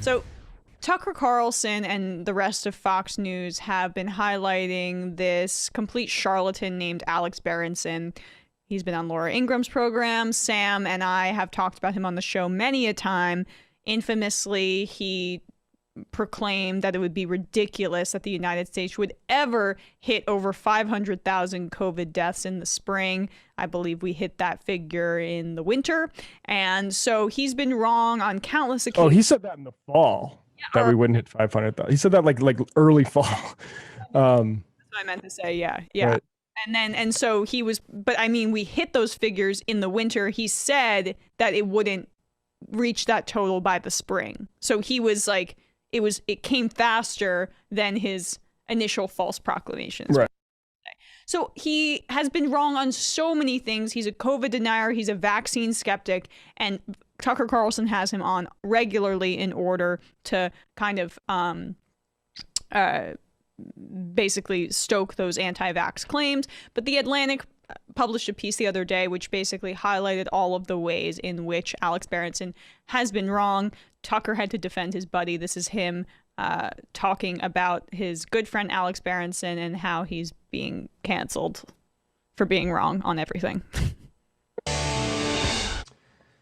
So Tucker Carlson and the rest of Fox News have been highlighting this complete charlatan named Alex Berenson. He's been on Laura Ingram's program. Sam and I have talked about him on the show many a time. Infamously, he proclaimed that it would be ridiculous that the United States would ever hit over 500,000 COVID deaths in the spring. I believe we hit that figure in the winter. And so he's been wrong on countless occasions. Oh, he said that in the fall, that we wouldn't hit 500,000. He said that like early fall. That's what I meant to say. Yeah. Right. And so he was, but I mean, we hit those figures in the winter. He said that it wouldn't reach that total by the spring. So he was like, it came faster than his initial false proclamations. Right. So he has been wrong on so many things. He's a COVID denier. He's a vaccine skeptic. And Tucker Carlson has him on regularly in order to kind of basically stoke those anti-vax claims. But The Atlantic published a piece the other day which basically highlighted all of the ways in which Alex Berenson has been wrong. Tucker had to defend his buddy. This is him talking about his good friend Alex Berenson and how he's being canceled for being wrong on everything.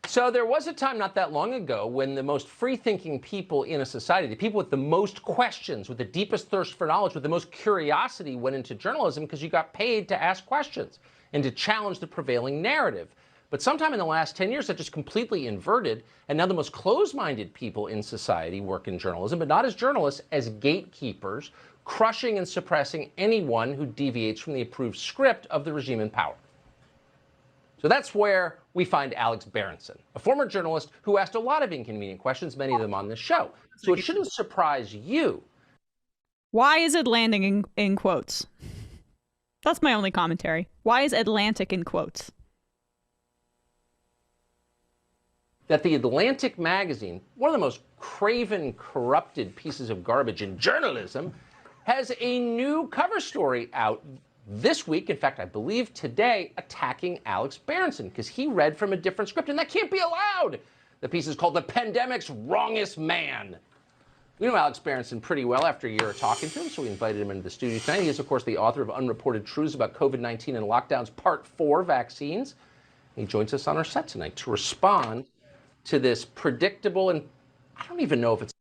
So there was a time not that long ago when the most free-thinking people in a society, the people with the most questions, with the deepest thirst for knowledge, with the most curiosity went into journalism because you got paid to ask questions and to challenge the prevailing narrative. But sometime in the last 10 years, that just completely inverted, and now the most closed-minded people in society work in journalism, but not as journalists, as gatekeepers, crushing and suppressing anyone who deviates from the approved script of the regime in power. So that's where we find Alex Berenson, a former journalist who asked a lot of inconvenient questions, many of them on this show. So it shouldn't surprise you. Why is it landing in quotes? That's my only commentary. Why is Atlantic in quotes? That the Atlantic magazine, one of the most craven, corrupted pieces of garbage in journalism, has a new cover story out this week, in fact, I believe today, attacking Alex Berenson because he read from a different script, and that can't be allowed. The piece is called The Pandemic's Wrongest Man. We know Alex Berenson pretty well after a year of talking to him, so we invited him into the studio tonight. He is, of course, the author of Unreported Truths About COVID-19 and Lockdowns, Part 4, Vaccines. He joins us on our set tonight to respond to this predictable, and I don't even know if it's...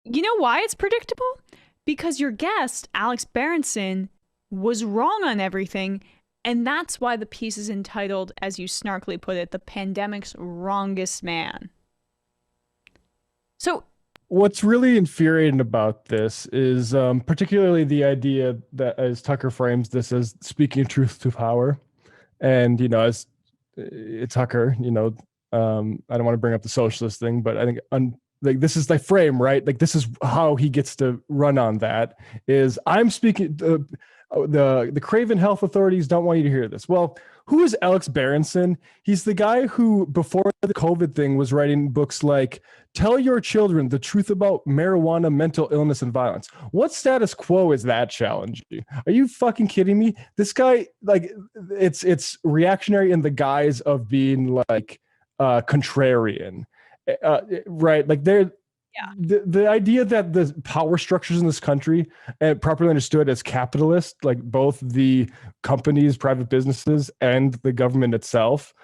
You know why it's predictable? Because your guest, Alex Berenson, was wrong on everything, and that's why the piece is entitled, as you snarkily put it, The Pandemic's Wrongest Man. So what's really infuriating about this is particularly the idea that, as Tucker frames this, as speaking truth to power. And, you know, as Tucker, you know, I don't want to bring up the socialist thing, but I think like this is the frame, right? Like this is how he gets to run on that is I'm speaking, the craven health authorities don't want you to hear this. Well, who is Alex Berenson? He's the guy who, before the COVID thing, was writing books like Tell Your Children the Truth About Marijuana, Mental Illness, and Violence. What status quo is that challenging? Are you fucking kidding me? This guy, like, it's reactionary in the guise of being like contrarian, right? Like the idea that the power structures in this country, and properly understood as capitalist, like both the companies, private businesses, and the government itself,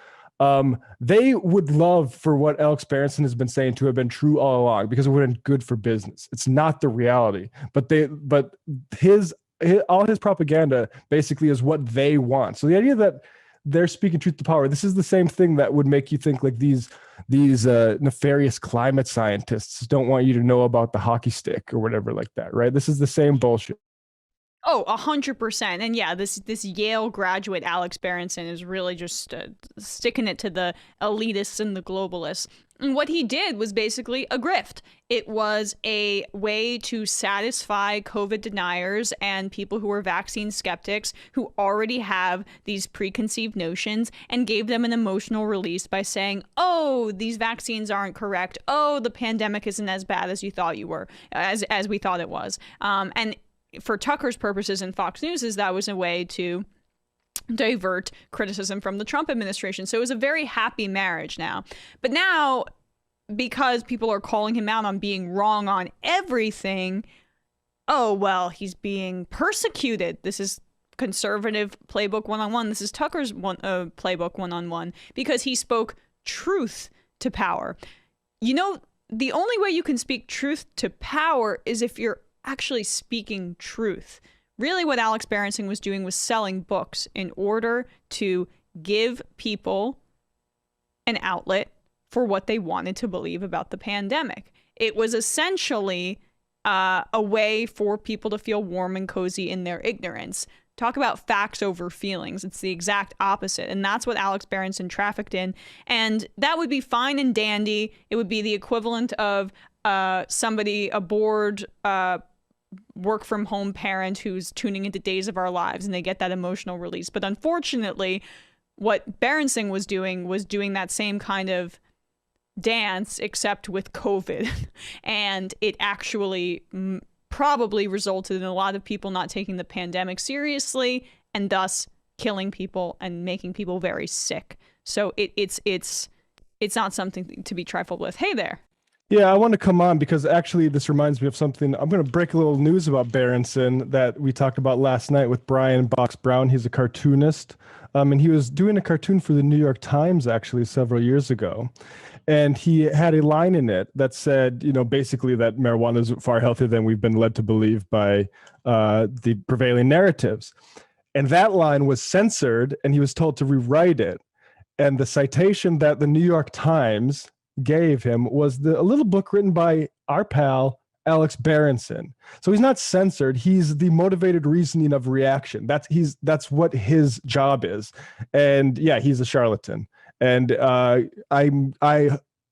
they would love for what Alex Berenson has been saying to have been true all along, because it would have been good for business. It's not the reality, but all his propaganda basically is what they want. So the idea that they're speaking truth to power, this is the same thing that would make you think like these nefarious climate scientists don't want you to know about the hockey stick or whatever like that, right? This is the same bullshit. Oh, 100%. And yeah, this Yale graduate Alex Berenson is really just sticking it to the elitists and the globalists. And what he did was basically a grift. It was a way to satisfy COVID deniers and people who are vaccine skeptics who already have these preconceived notions, and gave them an emotional release by saying, oh, these vaccines aren't correct. Oh, the pandemic isn't as bad as you thought you were, as we thought it was. And for Tucker's purposes and Fox News's, that was a way to divert criticism from the Trump administration. So it was a very happy marriage now. But now because people are calling him out on being wrong on everything, oh, well, he's being persecuted. This is conservative playbook 1-on-1. This is Tucker's playbook 1-on-1 because he spoke truth to power. You know, the only way you can speak truth to power is if you're actually speaking truth. Really, what Alex Berenson was doing was selling books in order to give people an outlet for what they wanted to believe about the pandemic. It was essentially a way for people to feel warm and cozy in their ignorance. Talk about facts over feelings. It's the exact opposite. And that's what Alex Berenson trafficked in. And that would be fine and dandy. It would be the equivalent of somebody, a bored work from home parent who's tuning into Days of Our Lives and they get that emotional release. But unfortunately, what Berenson was doing that same kind of dance, except with COVID. And it actually probably resulted in a lot of people not taking the pandemic seriously and thus killing people and making people very sick. So it's not something to be trifled with. Hey there. Yeah, I want to come on because actually this reminds me of something. I'm going to break a little news about Berenson that we talked about last night with Brian Box Brown. He's a cartoonist, and he was doing a cartoon for the New York Times actually several years ago. And he had a line in it that said, you know, basically that marijuana is far healthier than we've been led to believe by the prevailing narratives. And that line was censored and he was told to rewrite it. And the citation that the New York Times gave him was a little book written by our pal, Alex Berenson. So he's not censored. He's the motivated reasoning of reaction. That's what his job is. And yeah, he's a charlatan. And I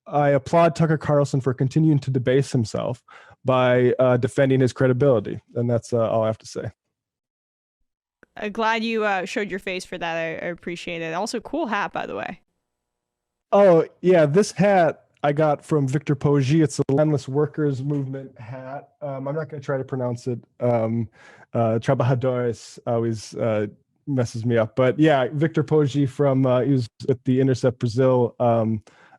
applaud Tucker Carlson for continuing to debase himself by defending his credibility. And that's all I have to say. Glad you showed your face for that. I appreciate it. Also, cool hat, by the way. Oh, yeah. This hat I got from Victor Poggi. It's a Landless Workers Movement hat. I'm not going to try to pronounce it. Trabajadores always messes me up. But yeah, Victor Poggi from he was at the Intercept Brazil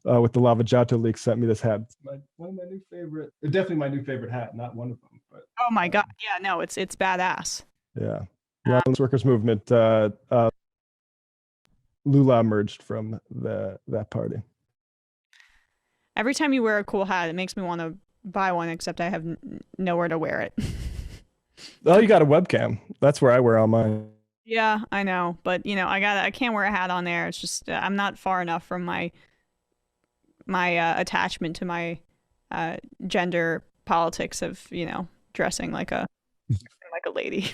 with the Lava Jato leak sent me this hat. It's one of my new favorite, definitely my new favorite hat, not one of them. But oh my God, yeah, no, it's badass. Yeah, Landless Workers Movement. Lula emerged from that party. Every time you wear a cool hat, it makes me want to buy one, except I have nowhere to wear it. Oh, you got a webcam. That's where I wear all mine. Yeah, I know, but you know, I can't wear a hat on there. It's just I'm not far enough from my attachment to my gender politics of, you know, dressing like a lady.